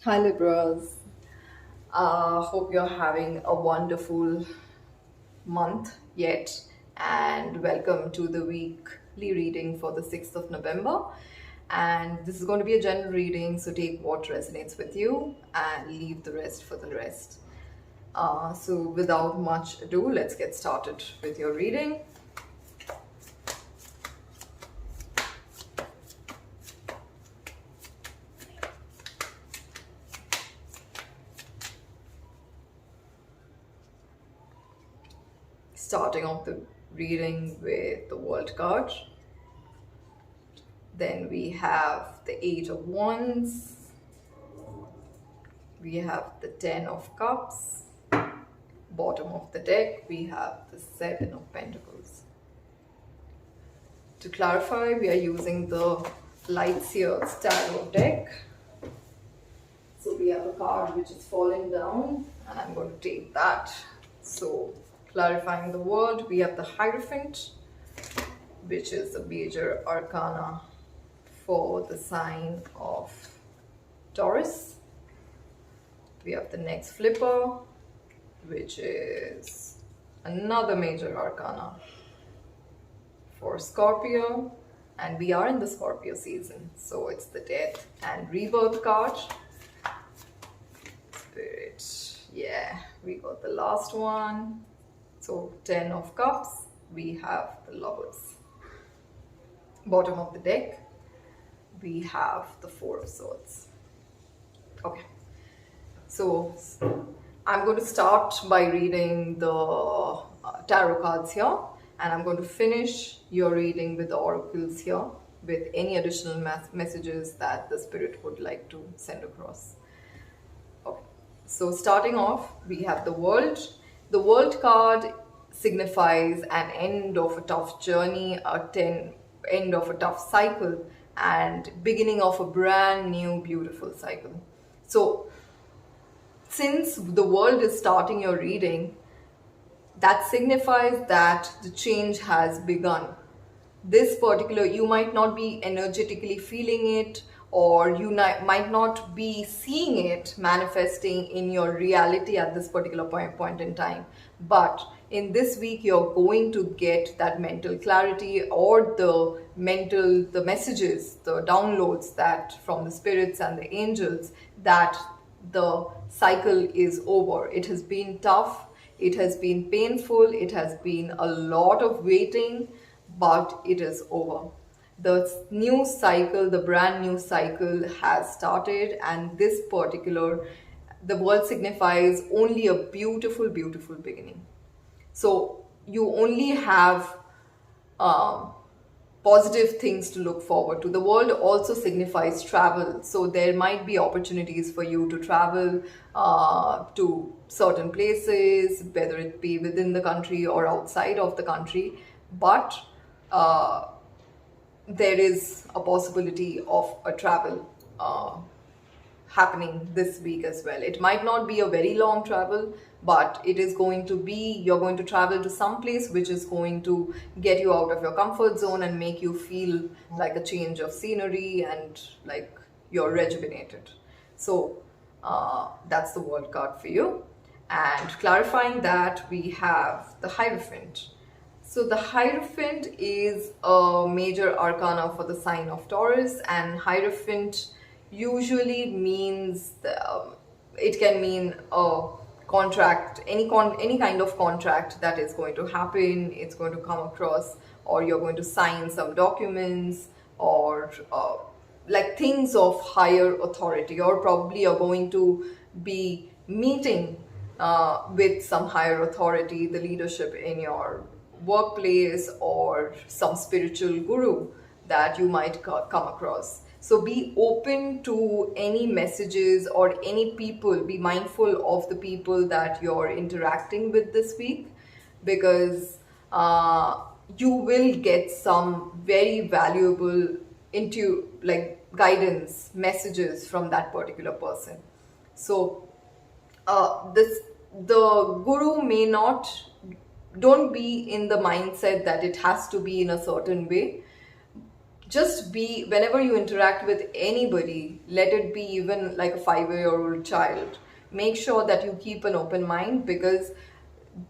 Hi Libras. Hope you're having a wonderful month yet, and welcome to the weekly reading for the 6th of November. And this is going to be a general reading, so take what resonates with you and leave the rest for the rest. So, without much ado, let's get started with your reading. Starting off the reading with the World card. Then we have the Eight of Wands. We have the Ten of Cups. Bottom of the deck, we have the Seven of Pentacles. To clarify, we are using the Light Seers Tarot deck. So we have a card which is falling down, and I'm going to take that. So clarifying the word, we have the Hierophant, which is a major arcana for the sign of Taurus. We have the next flipper, which is another major arcana for Scorpio, and we are in the Scorpio season, so it's the Death and Rebirth card. Spirit, yeah, we got the last one. So 10 of Cups, we have the Lovers. Bottom of the deck, we have the Four of Swords. Okay, so I'm going to start by reading the tarot cards here, and I'm going to finish your reading with the oracles here with any additional messages that the spirit would like to send across. Okay, so starting off, we have the World. The World card signifies an end of a tough journey, end of a tough cycle, and beginning of a brand new beautiful cycle. So since the World is starting your reading, that signifies that the change has begun. This particular, you might not be energetically feeling it, or you might not be seeing it manifesting in your reality at this particular point in time. But in this week, you're going to get that mental clarity, or the messages, the downloads that from the spirits and the angels, that the cycle is over. It has been tough, it has been painful, it has been a lot of waiting, but it is over. The new cycle, the brand new cycle has started, and this particular, the World signifies only a beautiful, beautiful beginning. So you only have positive things to look forward to. The World also signifies travel, so there might be opportunities for you to travel to certain places, whether it be within the country or outside of the country. But there is a possibility of a travel happening this week as well. It might not be a very long travel, but it is going to be, you're going to travel to some place which is going to get you out of your comfort zone and make you feel like a change of scenery and like you're rejuvenated. So that's the World card for you. And clarifying that, we have the Hierophant. So the Hierophant is a major arcana for the sign of Taurus, and Hierophant usually means it can mean a contract, any kind of contract that is going to happen. It's going to come across, or you're going to sign some documents, or like things of higher authority, or probably you're going to be meeting with some higher authority, the leadership in your workplace, or some spiritual guru that you might come across. So be open to any messages or any people. Be mindful of the people that you're interacting with this week, because you will get some very valuable guidance messages from that particular person. So the guru may not, don't be in the mindset that it has to be in a certain way. just be, whenever you interact with anybody, let it be even like a 5-year-old child, make sure that you keep an open mind, because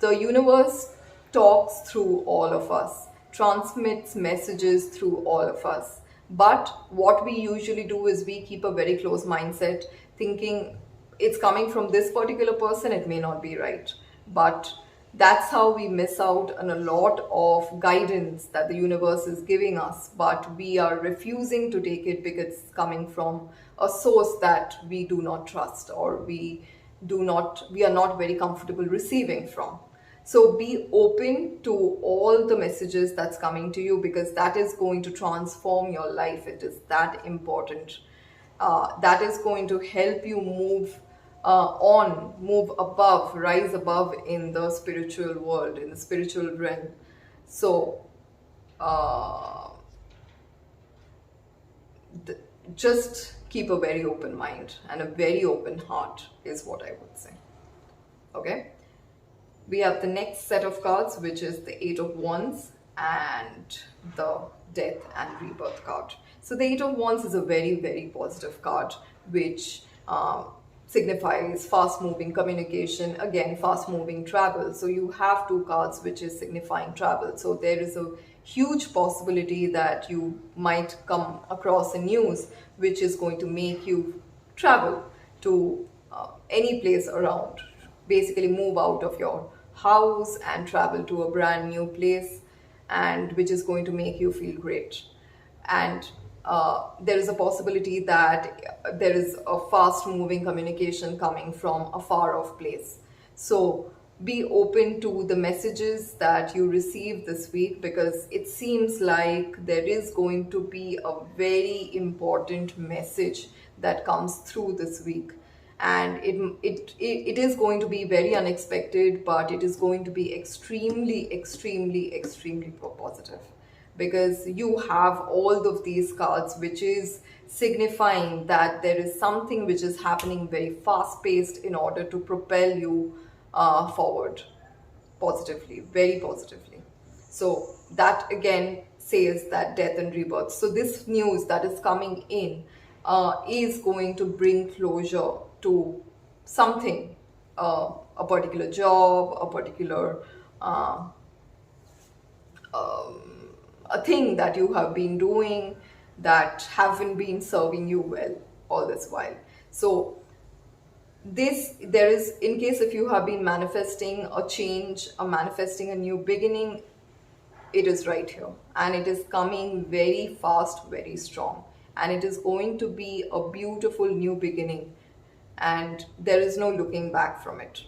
the universe talks through all of us, transmits messages through all of us. But what we usually do is we keep a very close mindset, thinking it's coming from this particular person, it may not be right. But that's how we miss out on a lot of guidance that the universe is giving us, but we are refusing to take it because it's coming from a source that we do not trust, or we are not very comfortable receiving from. So be open to all the messages that's coming to you, because that is going to transform your life. It is that important. That is going to help you move above, rise above in the spiritual world, in the spiritual realm. So uh, just keep a very open mind and a very open heart is what I would say. Okay. We have the next set of cards, which is the Eight of Wands and the Death and Rebirth card. So the Eight of Wands is a very, very positive card, which signifies fast-moving communication, again, fast-moving travel. So you have two cards which is signifying travel. So there is a huge possibility that you might come across a news which is going to make you travel to any place around. Basically move out of your house and travel to a brand new place, and which is going to make you feel great. And there is a possibility that there is a fast moving communication coming from a far off place. So be open to the messages that you receive this week, because it seems like there is going to be a very important message that comes through this week. And it is going to be very unexpected, but it is going to be extremely positive, because you have all of these cards, which is signifying that there is something which is happening very fast paced in order to propel you forward positively, very positively. So that again says that death and rebirth. So this news that is coming in is going to bring closure to something, a particular job, a particular a thing that you have been doing that haven't been serving you well all this while. So there is, in case if you have been manifesting a change, or manifesting a new beginning, it is right here, and it is coming very fast, very strong, and it is going to be a beautiful new beginning, and there is no looking back from it.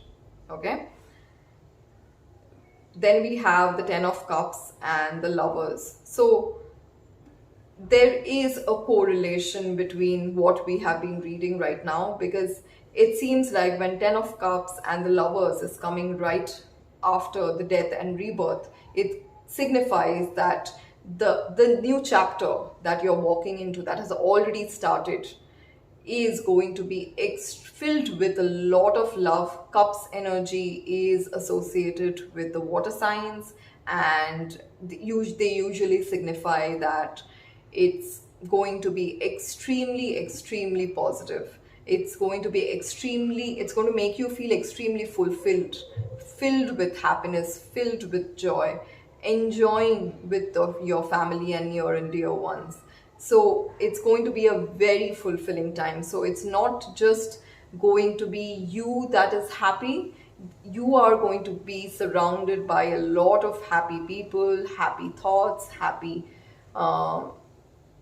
Okay. Then we have the Ten of Cups and the Lovers. So there is a correlation between what we have been reading right now, because it seems like when Ten of Cups and the Lovers is coming right after the death and rebirth, it signifies that the new chapter that you're walking into, that has already started, is going to be filled with a lot of love. Cups energy is associated with the water signs, and they usually signify that it's going to be extremely positive. It's going to make you feel extremely fulfilled, filled with happiness, filled with joy, enjoying with your family and near and dear ones. So it's going to be a very fulfilling time. So it's not just going to be you that is happy. You are going to be surrounded by a lot of happy people, happy thoughts, happy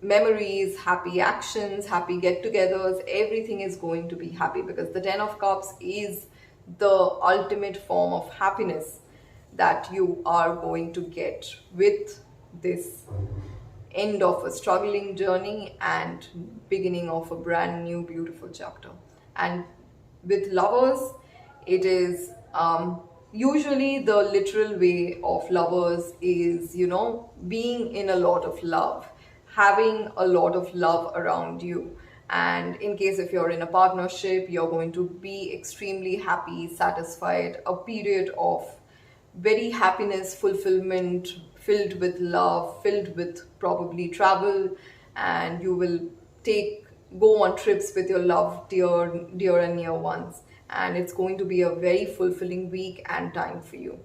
memories, happy actions, happy get-togethers. Everything is going to be happy, because the Ten of Cups is the ultimate form of happiness that you are going to get with this end of a struggling journey and beginning of a brand new beautiful chapter. And with Lovers, it is usually the literal way of Lovers is, being in a lot of love, having a lot of love around you. And in case if you're in a partnership, you're going to be extremely happy, satisfied, a period of very happiness, fulfillment, filled with love, filled with probably travel, and you will go on trips with your loved dear and near ones, and it's going to be a very fulfilling week and time for you.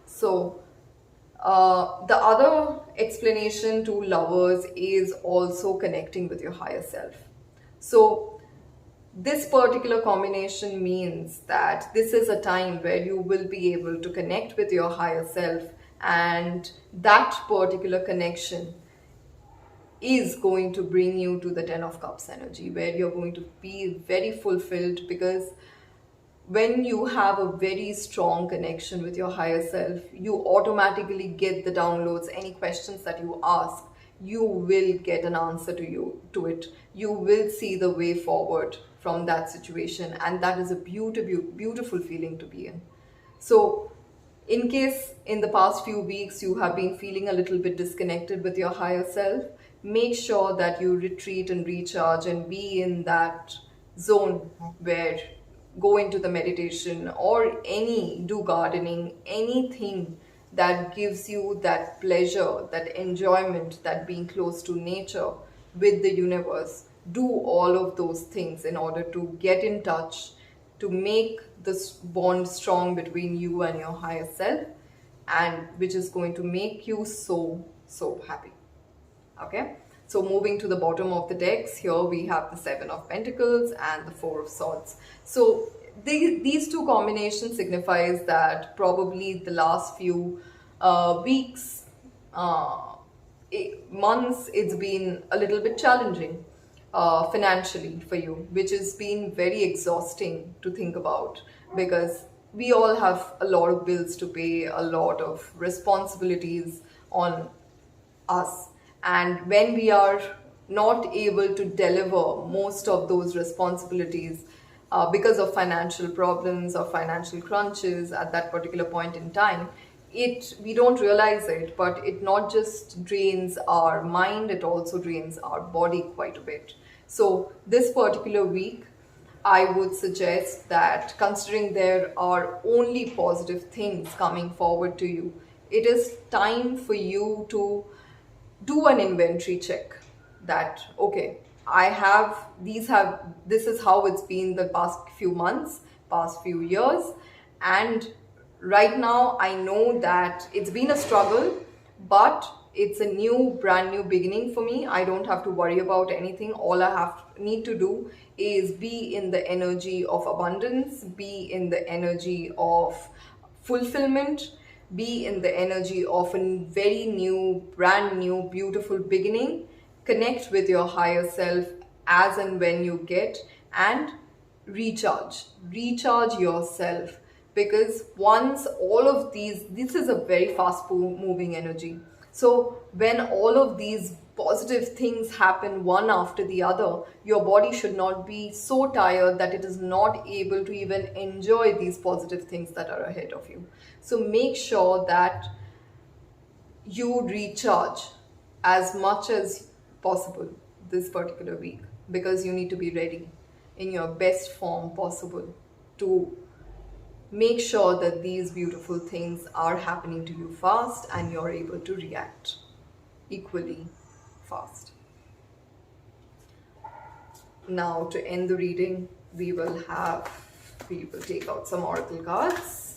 So the other explanation to lovers is also connecting with your higher self. So this particular combination means that this is a time where you will be able to connect with your higher self, and that particular connection is going to bring you to the Ten of Cups energy, where you're going to be very fulfilled, because when you have a very strong connection with your higher self, you automatically get the downloads. Any questions that you ask, you will get an answer to it. You will see the way forward from that situation, and that is a beautiful feeling to be in. So in case in the past few weeks you have been feeling a little bit disconnected with your higher self, make sure that you retreat and recharge and be in that zone where go into the meditation or do gardening, anything that gives you that pleasure, that enjoyment, that being close to nature, with the universe. Do all of those things in order to get in touch, to make this bond strong between you and your higher self, and which is going to make you so happy. Okay, so moving to the bottom of the decks, here we have the Seven of Pentacles and the Four of Swords. So these two combinations signifies that probably the last few weeks, months, it's been a little bit challenging financially for you, which has been very exhausting to think about, because we all have a lot of bills to pay, a lot of responsibilities on us, and when we are not able to deliver most of those responsibilities because of financial problems or financial crunches at that particular point in time, we don't realize it, but it not just drains our mind, it also drains our body quite a bit. So this particular week, I would suggest that, considering there are only positive things coming forward to you, it is time for you to do an inventory check that, okay, this is how it's been the past few months, past few years, and right now I know that it's been a struggle, but it's a brand new beginning for me. I don't have to worry about anything. All I need to do is be in the energy of abundance, be in the energy of fulfillment, be in the energy of a very new, brand new, beautiful beginning. Connect with your higher self as and when you get, and recharge yourself, because once all of this is a very fast moving energy. So when all of these positive things happen one after the other, your body should not be so tired that it is not able to even enjoy these positive things that are ahead of you. So make sure that you recharge as much as possible this particular week, because you need to be ready in your best form possible to make sure that these beautiful things are happening to you fast and you're able to react equally fast. Now, to end the reading, we will take out some oracle cards.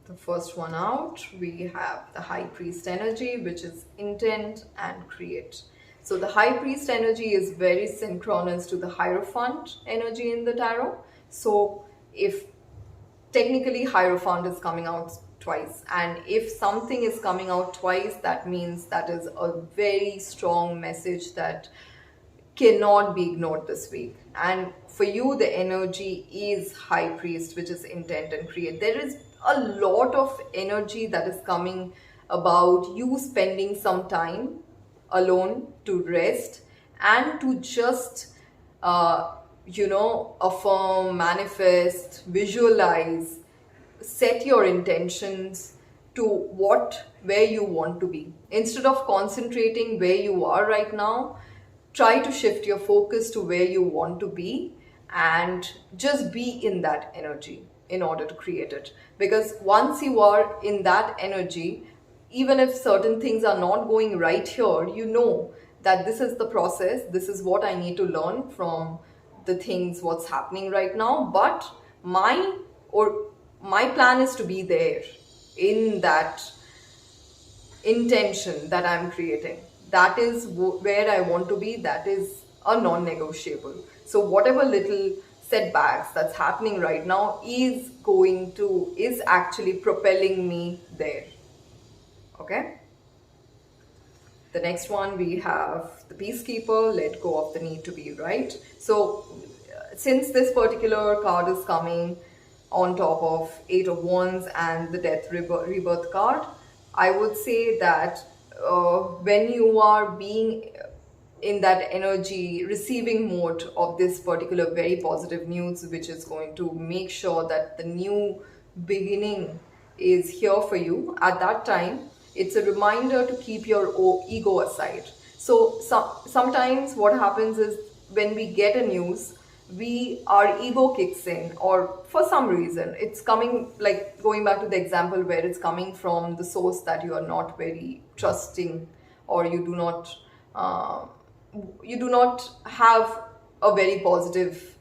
The first one out, we have the High Priest energy, which is intent and create. So the High Priest energy is very synchronous to the Hierophant energy in the tarot. So if technically Hierophant is coming out twice, and if something is coming out twice, that means that is a very strong message that cannot be ignored this week. And for you, the energy is High Priest, which is intent and create. There is a lot of energy that is coming about you spending some time alone to rest and to just affirm, manifest, visualize, set your intentions to what where you want to be. Instead of concentrating where you are right now, try to shift your focus to where you want to be and just be in that energy in order to create it. Because once you are in that energy, even if certain things are not going right here, you know that this is the process, this is what I need to learn from the things what's happening right now. But my or my plan is to be there in that intention that I'm creating. That is where I want to be. That is a non-negotiable. So whatever little setbacks that's happening right now is actually propelling me there. Okay. The next one, we have the peacekeeper, let go of the need to be right. So since this particular card is coming on top of Eight of Wands and the Death Rebirth card, I would say that when you are being in that energy, receiving mode of this particular very positive news, which is going to make sure that the new beginning is here for you, at that time, it's a reminder to keep your ego aside. So sometimes what happens is when we get a news, our ego kicks in, or for some reason it's coming, like going back to the example where it's coming from the source that you are not very trusting, or you do not have a very positive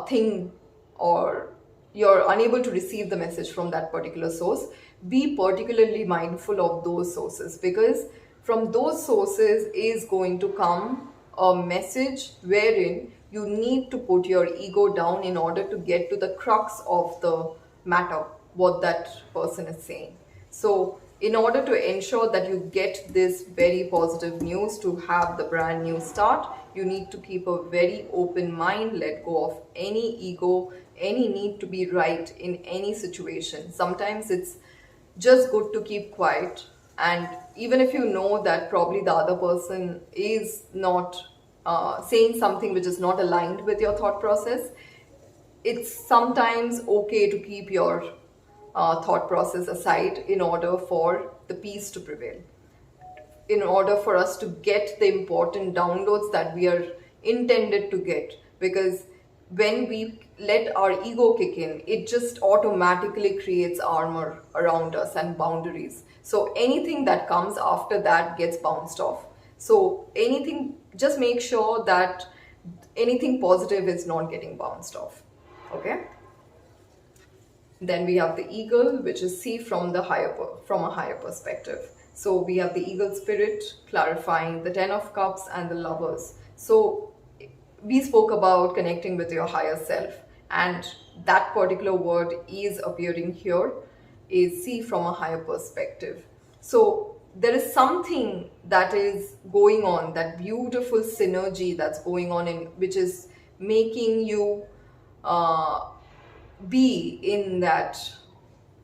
thing, or you're unable to receive the message from that particular source. Be particularly mindful of those sources, because from those sources is going to come a message wherein you need to put your ego down in order to get to the crux of the matter, what that person is saying. So in order to ensure that you get this very positive news to have the brand new start, you need to keep a very open mind, let go of any ego, any need to be right in any situation. Sometimes it's just good to keep quiet, and even if you know that probably the other person is not saying something which is not aligned with your thought process, it's sometimes okay to keep your thought process aside in order for the peace to prevail, in order for us to get the important downloads that we are intended to get. Because when we let our ego kick in, it just automatically creates armor around us and boundaries. So anything that comes after that gets bounced off. So anything, just make sure that anything positive is not getting bounced off. Okay. Then we have the eagle, which is see from a higher perspective. So we have the eagle spirit clarifying the Ten of Cups and the Lovers. So we spoke about connecting with your higher self, and that particular word is appearing here, is see from a higher perspective. So there is something that is going on, that beautiful synergy that's going on, in which is making you be in that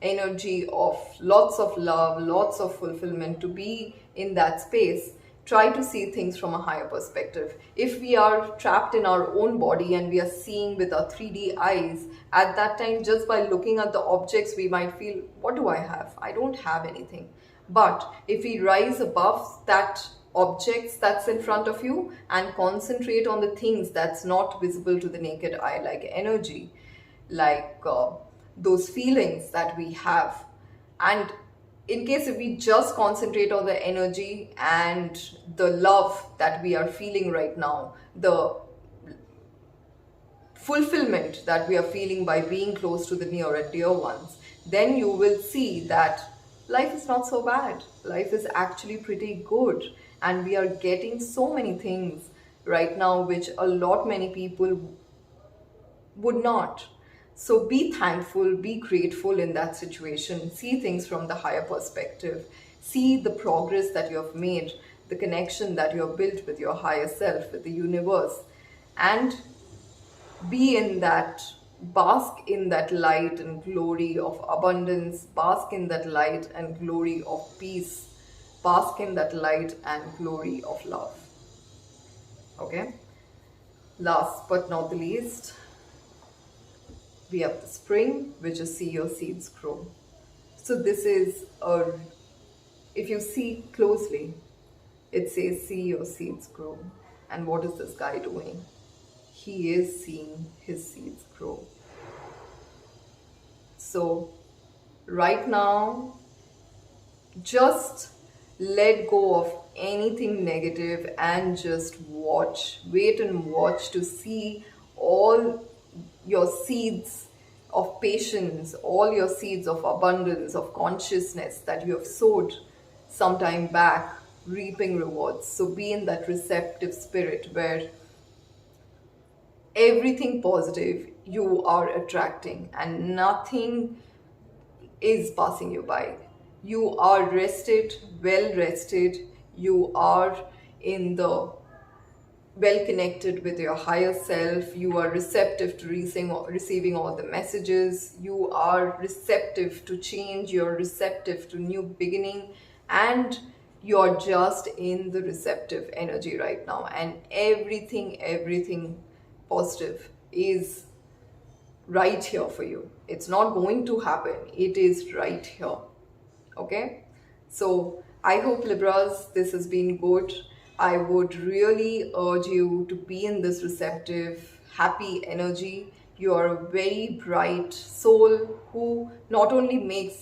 energy of lots of love, lots of fulfillment, to be in that space. Try to see things from a higher perspective. If we are trapped in our own body and we are seeing with our 3D eyes, at that time, just by looking at the objects, we might feel, what do I have? I don't have anything. But if we rise above that objects that's in front of you and concentrate on the things that's not visible to the naked eye, like energy, like those feelings that we have, and in case if we just concentrate on the energy and the love that we are feeling right now, the fulfillment that we are feeling by being close to the near and dear ones, then you will see that life is not so bad. Life is actually pretty good, and we are getting so many things right now which many people would not. So be thankful, be grateful in that situation, see things from the higher perspective, see the progress that you have made, the connection that you have built with your higher self, with the universe, and be in that, bask in that light and glory of abundance, bask in that light and glory of peace, bask in that light and glory of love. Okay? Last but not the least, we have the spring, which is see your seeds grow. So this is a if you see closely, it says, see your seeds grow. And what is this guy doing? He is seeing his seeds grow. So right now, just let go of anything negative and just watch, wait and watch to see all your seeds of patience, all your seeds of abundance, of consciousness that you have sowed some time back, reaping rewards. So be in that receptive spirit where everything positive you are attracting and nothing is passing you by. You are rested, well rested, you are in the well connected with your higher self, you are receptive to receiving all the messages, you are receptive to change, you're receptive to new beginning, and you're just in the receptive energy right now, and everything positive is right here for you. It's not going to happen, it is right here. Okay, so I hope, Libras, this has been good. I would really urge you to be in this receptive, happy energy. You are a very bright soul who not only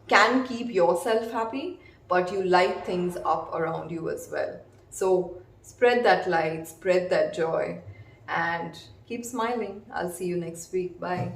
can keep yourself happy, but you light things up around you as well. So spread that light, spread that joy, and keep smiling. I'll see you next week. Bye.